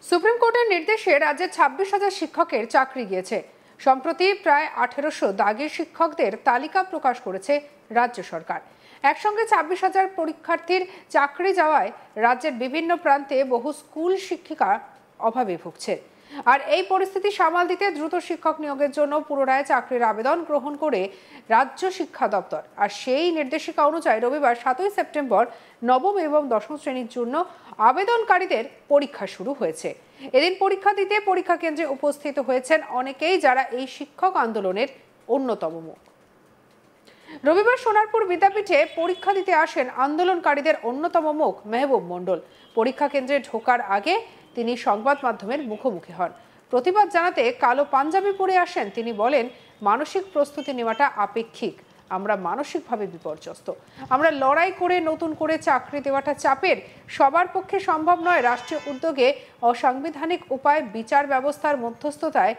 Supreme কোর্টের নির্দেশে রাজ্যের 26,000 শিক্ষকের চাকরি গিয়েছে। সম্প্রতি প্রায় 1800 দাগি শিক্ষকদের তালিকা প্রকাশ করেছে রাজ্য সরকার। একসঙ্গে 26,000 পরীক্ষার্থীর চাকরি যাওয়ায় রাজ্যের বিভিন্ন প্রান্তে বহু স্কুল শিক্ষিকা অভাবে ভুগছে। আর এই পরিস্থিতি সামাল দিতে দ্রুত শিক্ষক নিয়োগের জন্য পুনরায় চাকরির আবেদন গ্রহণ করে রাজ্য শিক্ষা দপ্তর। আর সেই নির্দেশিকা অনুযায়ী রবিবার 7ই সেপ্টেম্বর নবম এবং দশম শ্রেণীর জন্য আবেদনকারীদের পরীক্ষা শুরু হয়েছে। এদিন পরীক্ষা দিতে পরীক্ষা কেন্দ্রে উপস্থিত হয়েছেন অনেকেই, যারা এই শিক্ষক আন্দোলনের অন্যতম মুখ। রবিবার সোনারপুর বিদ্যাপীঠে পরীক্ষা দিতে আসেন আন্দোলনকারীদের অন্যতম মুখ মেহবুব মণ্ডল। পরীক্ষা কেন্দ্রে ঢোকার আগে তিনি সংবাদ মাধ্যমের মুখোমুখি হন। প্রতিবাদ জানাতে কালো পাঞ্জাবি পরে আসেন তিনি। বলেন, মানসিক প্রস্তুতি নেওয়াটা আপেক্ষিক, আমরা মানসিকভাবে বিপর্যস্ত। আমরা লড়াই করে নতুন করে চাকরি দেওয়াটা চাপের, সবার পক্ষে সম্ভব নয়। রাষ্ট্রীয় উদ্যোগে অসাংবিধানিক উপায়ে বিচার ব্যবস্থার মধ্যস্থতায়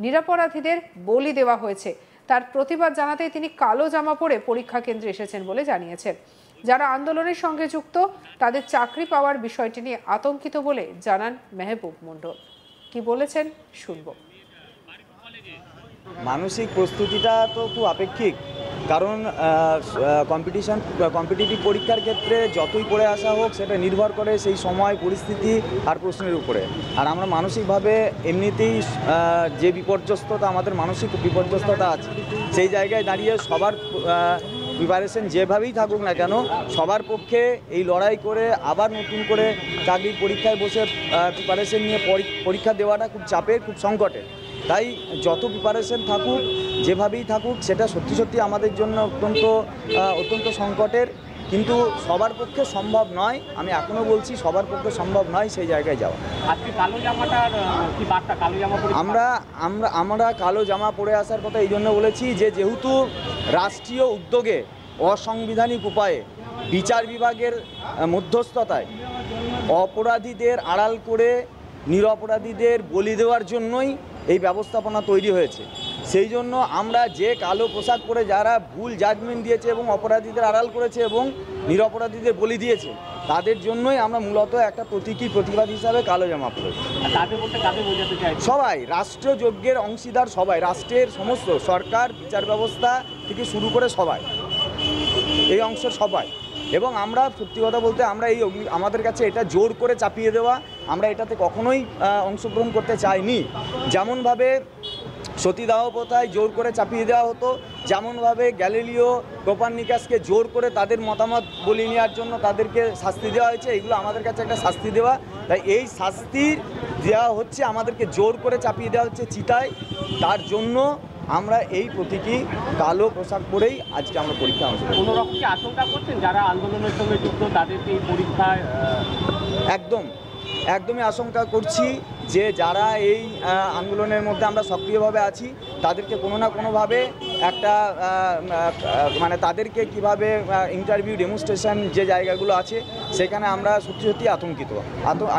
নিরপরাধীদের বলি দেওয়া হয়েছে। তার প্রতিবাদ জানাতেই তিনি কালো জামা পরে পরীক্ষা কেন্দ্রে এসেছেন বলে জানিয়েছেন। যারা আন্দোলনের সঙ্গে যুক্ত তাদের চাকরি পাওয়ার বিষয়টি নিয়ে আতঙ্কিত বলে জানান মেহবুব মণ্ডল। কি বলেছেন শুনব। মানসিক প্রস্তুতিটা তো খুব আপেক্ষিক, কারণ কম্পিটিটিভ পরীক্ষার ক্ষেত্রে যতই পড়ে আসা হোক সেটা নির্ভর করে সেই সময়, পরিস্থিতি আর প্রশ্নের উপরে। আর আমরা মানসিকভাবে এমনিতেই যে বিপর্যস্ততা, আমাদের মানসিক বিপর্যস্ততা আছে, সেই জায়গায় দাঁড়িয়ে সবার প্রিপারেশন যেভাবেই থাকুক না কেন, সবার পক্ষে এই লড়াই করে আবার নতুন করে চাকরির পরীক্ষায় বসে প্রিপারেশন নিয়ে পরীক্ষা দেওয়াটা খুব চাপের, খুব সংকটের। তাই যত প্রিপারেশন থাকুক, যেভাবেই থাকুক, সেটা সত্যি আমাদের জন্য অত্যন্ত সংকটের। কিন্তু সবার পক্ষে সম্ভব নয়, আমি এখনও বলছি সবার পক্ষে সম্ভব নয় সেই জায়গায় যাওয়া। আমরা কালো জামা পরে আসার কথা এই জন্য বলেছি যে যেহেতু রাষ্ট্রীয় উদ্যোগে অসাংবিধানিক উপায়ে বিচার বিভাগের মধ্যস্থতায় অপরাধীদের আড়াল করে নিরপরাধীদের বলি দেওয়ার জন্যই এই ব্যবস্থাপনা তৈরি হয়েছে। সেই জন্য আমরা যে কালো পোশাক পরে যারা ভুল জাজমেন্ট দিয়েছে এবং অপরাধীদের আড়াল করেছে এবং নিরপরাধীদের বলি দিয়েছে, তাদের জন্যই আমরা মূলত একটা প্রতীকী প্রতিবাদ হিসাবে কালো জামা পরেছি। সবাই রাষ্ট্রযজ্ঞের অংশীদার, সবাই রাষ্ট্রের সমস্ত সরকার, বিচার ব্যবস্থা থেকে শুরু করে সবাই এই অংশের সবাই। এবং আমরা সত্যি কথা বলতে আমরা আমাদের কাছে এটা জোর করে চাপিয়ে দেওয়া, আমরা এটাতে কখনোই অংশগ্রহণ করতে চাইনি। যেমনভাবে সতীদাহ প্রথায় জোর করে চাপিয়ে দেওয়া হতো, যেমনভাবে গ্যালিলিও কোপার্নিকাসকে জোর করে তাদের মতামত বলে নেওয়ার জন্য তাদেরকে শাস্তি দেওয়া হয়েছে, এগুলো আমাদের কাছে একটা শাস্তি দেওয়া। তাই এই শাস্তি দেওয়া হচ্ছে, আমাদেরকে জোর করে চাপিয়ে দেওয়া হচ্ছে চিতায়। তার জন্য আমরা এই প্রতীকী কালো পোশাক পরেই আজকে আমরা পরীক্ষা কোনো রকম কি আশঙ্কা করছেন যারা আন্দোলনের সঙ্গে যুক্ত তাদেরকে এই পরীক্ষায়? একদমই আশঙ্কা করছি যে যারা এই আন্দোলনের মধ্যে আমরা সক্রিয়ভাবে আছি, তাদেরকে কোনো না কোনোভাবে একটা তাদেরকে কিভাবে ইন্টারভিউ, ডেমনস্ট্রেশন যে জায়গাগুলো আছে সেখানে আমরা সত্যি আতঙ্কিত,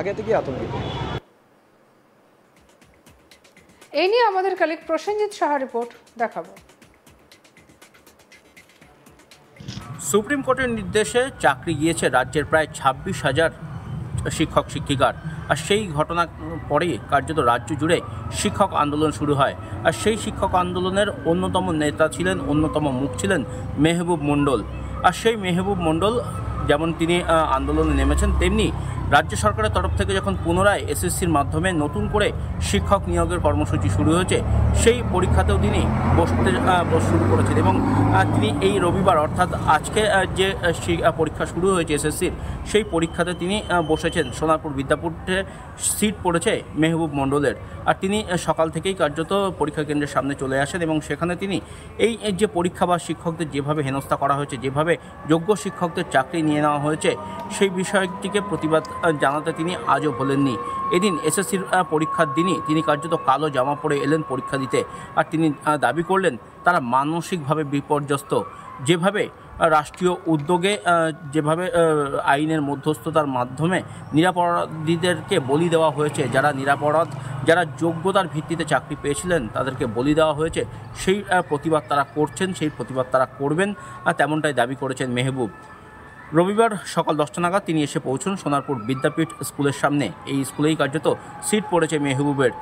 আগে থেকেই আতঙ্কিত। এই নিয়ে আমাদের কালিক প্রসেনজিৎ সাহা রিপোর্ট দেখাবো। সুপ্রিম কোর্টের নির্দেশে চাকরি গিয়েছে রাজ্যের প্রায় 26,000 শিক্ষক শিক্ষিকার। আর সেই ঘটনার পরে কার্যত রাজ্য জুড়ে শিক্ষক আন্দোলন শুরু হয়। আর সেই শিক্ষক আন্দোলনের অন্যতম নেতা ছিলেন, অন্যতম মুখ ছিলেন মেহবুব মণ্ডল। আর সেই মেহবুব মণ্ডল যেমন তিনি আন্দোলনে নেমেছেন, তেমনি রাজ্য সরকারের তরফ থেকে যখন পুনরায় এসএসসির মাধ্যমে নতুন করে শিক্ষক নিয়োগের কর্মসূচি শুরু হয়েছে, সেই পরীক্ষাতেও তিনি বসতে শুরু করেছেন। এবং তিনি এই রবিবার অর্থাৎ আজকে যে পরীক্ষা শুরু হয়েছে এসএসসির, সেই পরীক্ষাতে তিনি বসেছেন। সোনারপুর বিদ্যাপীঠে সিট পড়েছে মেহবুব মণ্ডলের। আর তিনি সকাল থেকেই কার্যত পরীক্ষা কেন্দ্রের সামনে চলে আসেন এবং সেখানে তিনি এই যে পরীক্ষা বা শিক্ষকদের যেভাবে হেনস্থা করা হয়েছে, যেভাবে যোগ্য শিক্ষকদের চাকরি নিয়ে নেওয়া হয়েছে, সেই বিষয়টিকে প্রতিবাদ জানাতে তিনি আজও ভোলেননি। এদিন এসএসসির পরীক্ষার দিনই তিনি কার্যত কালো জামা পরে এলেন পরীক্ষা দিতে। আর তিনি দাবি করলেন তারা মানসিকভাবে বিপর্যস্ত। যেভাবে রাষ্ট্রীয় উদ্যোগে, যেভাবে আইনের মধ্যস্থতার মাধ্যমে নিরপরাধীদেরকে বলি দেওয়া হয়েছে, যারা নিরপরাধ, যারা যোগ্যতার ভিত্তিতে চাকরি পেয়েছিলেন তাদেরকে বলি দেওয়া হয়েছে, সেই প্রতিবাদ তারা করছেন, সেই প্রতিবাদ তারা করবেন, তেমনটাই দাবি করেছেন মেহবুব। রবিবার সকাল 10টা নাগাদ তিনি এসে পৌঁছন সোনারপুর বিদ্যাপীঠ স্কুলের সামনে। এই স্কুলেই কার্যত সিট পড়েছে মেহবুবের।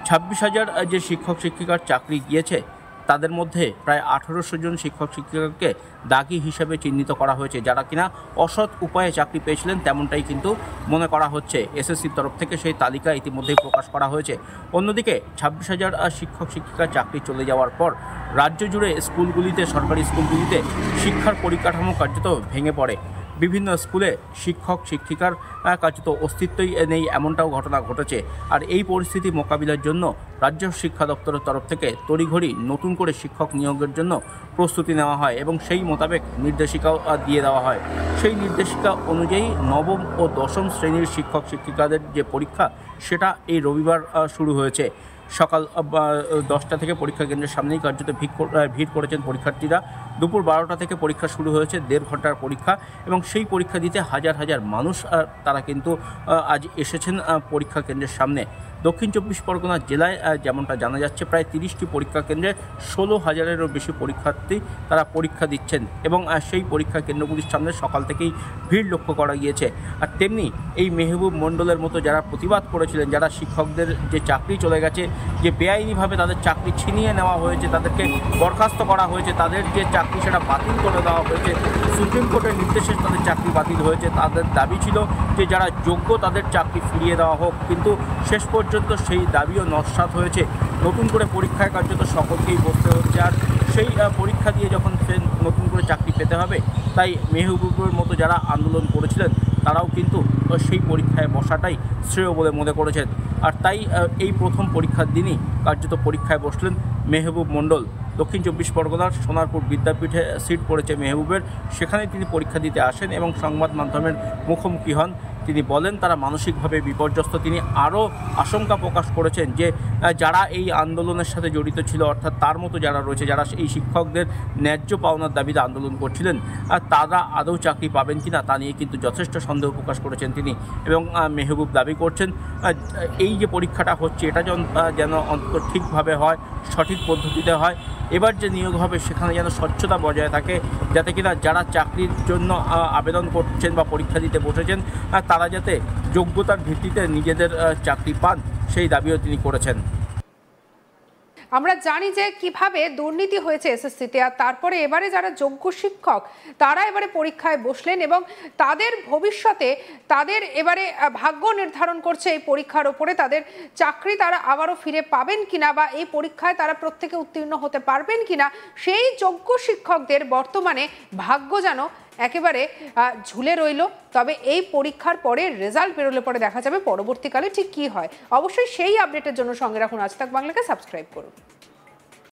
26,000 যে শিক্ষক শিক্ষিকার চাকরি গিয়েছে তাদের মধ্যে প্রায় 1800 জন শিক্ষক শিক্ষিকাকে দাগি হিসেবে চিহ্নিত করা হয়েছে, যারা কিনা অসৎ উপায়ে চাকরি পেয়েছিলেন তেমনটাই কিন্তু মনে করা হচ্ছে। এসএসসির তরফ থেকে সেই তালিকা ইতিমধ্যেই প্রকাশ করা হয়েছে। অন্যদিকে 26,000 শিক্ষক শিক্ষিকার চাকরি চলে যাওয়ার পর রাজ্য জুড়ে স্কুলগুলিতে, সরকারি স্কুলগুলিতে শিক্ষার পরিকাঠামো কার্যত ভেঙে পড়ে। বিভিন্ন স্কুলে শিক্ষক শিক্ষিকার কার্যত অস্তিত্বই নেই, এমনটাও ঘটনা ঘটেছে। আর এই পরিস্থিতি মোকাবিলার জন্য রাজ্য শিক্ষা দপ্তরের তরফ থেকে তড়িঘড়ি নতুন করে শিক্ষক নিয়োগের জন্য প্রস্তুতি নেওয়া হয় এবং সেই মোতাবেক নির্দেশিকাও দিয়ে দেওয়া হয়। সেই নির্দেশিকা অনুযায়ী নবম ও দশম শ্রেণীর শিক্ষক শিক্ষিকাদের যে পরীক্ষা সেটা এই রবিবার শুরু হয়েছে। সকাল 10টা থেকে পরীক্ষা কেন্দ্রের সামনেই কার্যত ভিড় করেছেন পরীক্ষার্থীরা। দুপুর 12টা থেকে পরীক্ষা শুরু হয়েছে, 1.5 ঘন্টার পরীক্ষা, এবং সেই পরীক্ষা দিতে হাজার হাজার মানুষ তারা কিন্তু আজ এসেছেন পরীক্ষা কেন্দ্রের সামনে। দক্ষিণ 24 পরগনা জেলায় যেমনটা জানা যাচ্ছে প্রায় 30টি পরীক্ষা কেন্দ্রে 16,000-এরও বেশি পরীক্ষার্থী তারা পরীক্ষা দিচ্ছেন এবং সেই পরীক্ষা কেন্দ্রগুলির সামনে সকাল থেকেই ভিড় লক্ষ্য করা গিয়েছে। আর তেমনি এই মেহবুব মণ্ডলের মতো যারা প্রতিবাদ করেছিলেন, যারা শিক্ষকদের যে চাকরি চলে গেছে, যে বেআইনিভাবে তাদের চাকরি ছিনিয়ে নেওয়া হয়েছে, তাদেরকে বরখাস্ত করা হয়েছে, তাদের যে চাকরি সেটা বাতিল করে দেওয়া হয়েছে, সুপ্রিম কোর্টের নির্দেশে তাদের চাকরি বাতিল হয়েছে। তাদের দাবি ছিল যে যারা যোগ্য তাদের চাকরি ফিরিয়ে দেওয়া হোক, কিন্তু শেষ পর্যন্ত সেই দাবিও নস্যাৎ হয়েছে। নতুন করে পরীক্ষায় কার্যত সকলকেই বসতে হচ্ছে, আর সেই পরীক্ষা দিয়ে যখন নতুন করে চাকরি পেতে হবে, তাই মেহবুবের মতো যারা আন্দোলন করেছিলেন তারাও কিন্তু সেই পরীক্ষায় বসাটাই শ্রেয় বলে মনে করেছেন। আর তাই এই প্রথম পরীক্ষার দিনই কার্যত পরীক্ষায় বসলেন মেহবুব মণ্ডল। দক্ষিণ 24 পরগনার সোনারপুর বিদ্যাপীঠে সিট পড়েছে মেহবুবের, সেখানে তিনি পরীক্ষা দিতে আসেন এবং সংবাদ মাধ্যমের মুখোমুখি হন। তিনি বলেন তারা মানসিকভাবে বিপর্যস্ত। তিনি আরও আশঙ্কা প্রকাশ করেছেন যে যারা এই আন্দোলনের সাথে জড়িত ছিল, অর্থাৎ তার মতো যারা রয়েছে, যারা এই শিক্ষকদের ন্যায্য পাওনার দাবিতে আন্দোলন করছিলেন, তারা আদৌ চাকরি পাবেন কিনা তা নিয়ে কিন্তু যথেষ্ট সন্দেহ প্রকাশ করেছেন তিনি। এবং মেহবুব দাবি করছেন এই যে পরীক্ষাটা হচ্ছে এটা যেন অন্তত ঠিকভাবে হয়, সঠিক পদ্ধতিতে হয়। এবার যে নিয়োগ হবে সেখানে যেন স্বচ্ছতা বজায় থাকে, যাতে কিনা যারা চাকরির জন্য আবেদন করছেন বা পরীক্ষা দিতে বসেছেন তারা যাতে যোগ্যতার ভিত্তিতে নিজেদের চাকরি পান, সেই দাবিও তিনি করেছেন। আমরা জানি যে কিভাবে দুর্নীতি হয়েছে এসএসসিতে, আর তারপরে এবারে যারা যোগ্য শিক্ষক তারা এবারে পরীক্ষায় বসলেন এবং তাদের ভবিষ্যতে তাদের এবারে ভাগ্য নির্ধারণ করছে এই পরীক্ষার ওপরে। তাদের চাকরি তারা আবারও ফিরে পাবেন কিনা বা এই পরীক্ষায় তারা প্রত্যেকে উত্তীর্ণ হতে পারবেন কিনা, সেই যোগ্য শিক্ষকদের বর্তমানে ভাগ্য যেন একেবারে ঝুলে রইল। তবে এই পরীক্ষার পরে রেজাল্ট বেরোলে পরে দেখা যাবে পরবর্তীকালে ঠিক কী হয়। অবশ্যই সেই আপডেটের জন্য সঙ্গে রাখুন আজ তাক বাংলাকে, সাবস্ক্রাইব করুন।